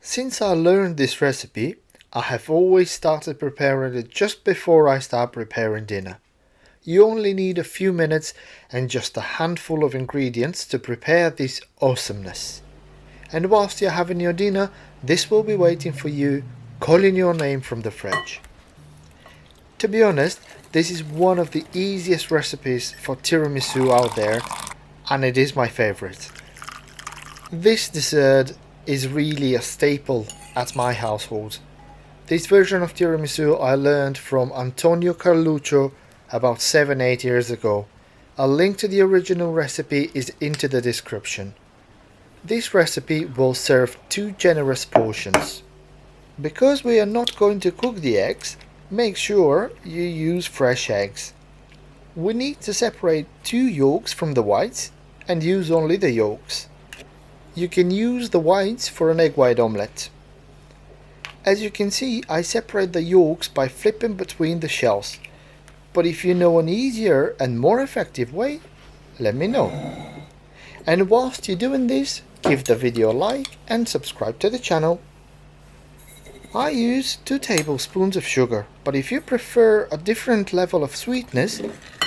Since I learned this recipe, I have always started preparing it just before I start preparing dinner. You only need a few minutes and just a handful of ingredients to prepare this awesomeness. And whilst you're having your dinner, this will be waiting for you, calling your name from the fridge. To be honest, this is one of the easiest recipes for tiramisu out there, and it is my favorite. This dessert is really a staple at my household. This version of tiramisu I learned from Antonio Carluccio about 7-8 years ago. A link to the original recipe is into the description. This recipe will serve 2 generous portions. Because we are not going to cook the eggs, make sure you use fresh eggs. We need to separate 2 yolks from the whites and use only the yolks. You can use the whites for an egg white omelette. As you can see, I separate the yolks by flipping between the shells. But if you know an easier and more effective way, let me know. And whilst you're doing this, give the video a like and subscribe to the channel. I use 2 tablespoons of sugar, but if you prefer a different level of sweetness,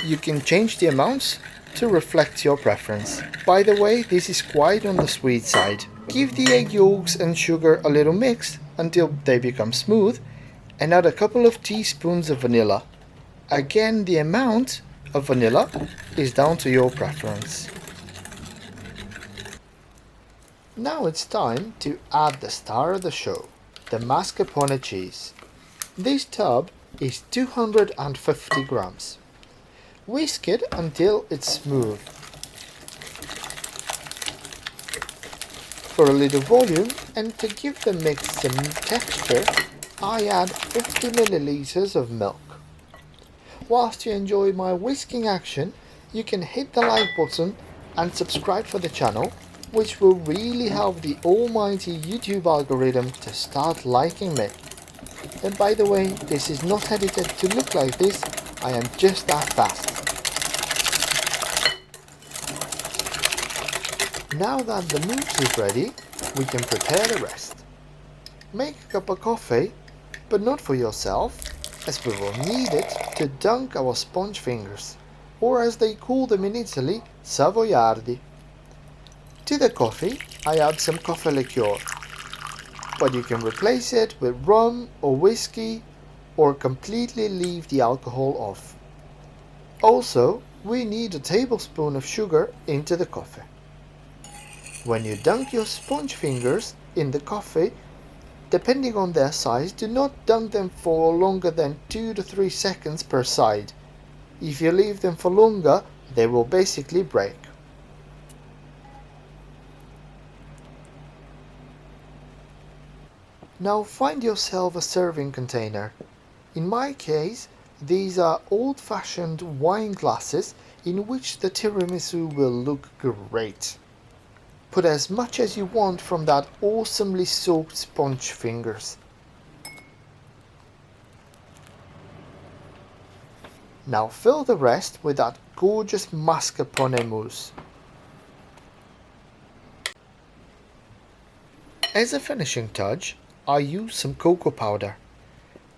you can change the amounts to reflect your preference. By the way, this is quite on the sweet side. Give the egg yolks and sugar a little mix until they become smooth and add a couple of teaspoons of vanilla. Again, the amount of vanilla is down to your preference. Now it's time to add the star of the show, the mascarpone cheese. This tub is 250 grams. Whisk it until it's smooth. For a little volume and to give the mix some texture, I add 50 milliliters of milk. Whilst you enjoy my whisking action, you can hit the like button and subscribe for the channel, which will really help the almighty YouTube algorithm to start liking me. And by the way, this is not edited to look like this, I am just that fast. Now that the mousse is ready, we can prepare the rest. Make a cup of coffee, but not for yourself, as we will need it to dunk our sponge fingers, or as they call them in Italy, Savoiardi. To the coffee, I add some coffee liqueur, but you can replace it with rum or whiskey, or completely leave the alcohol off. Also, we need a tablespoon of sugar into the coffee. When you dunk your sponge fingers in the coffee, depending on their size, do not dunk them for longer than 2 to 3 seconds per side. If you leave them for longer, they will basically break. Now find yourself a serving container. In my case, these are old-fashioned wine glasses in which the tiramisu will look great. Put as much as you want from that awesomely soaked sponge fingers. Now fill the rest with that gorgeous mascarpone mousse. As a finishing touch, I use some cocoa powder.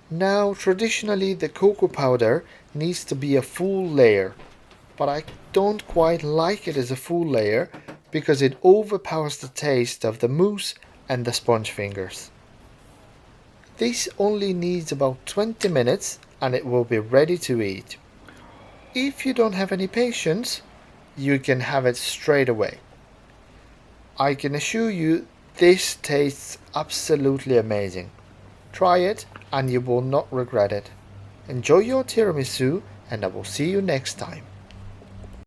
Now traditionally the cocoa powder needs to be a full layer, but I don't quite like it as a full layer because it overpowers the taste of the mousse and the sponge fingers. This only needs about 20 minutes and it will be ready to eat. If you don't have any patience, you can have it straight away. I can assure you this tastes absolutely amazing. Try it and you will not regret it. Enjoy your tiramisu and I will see you next time.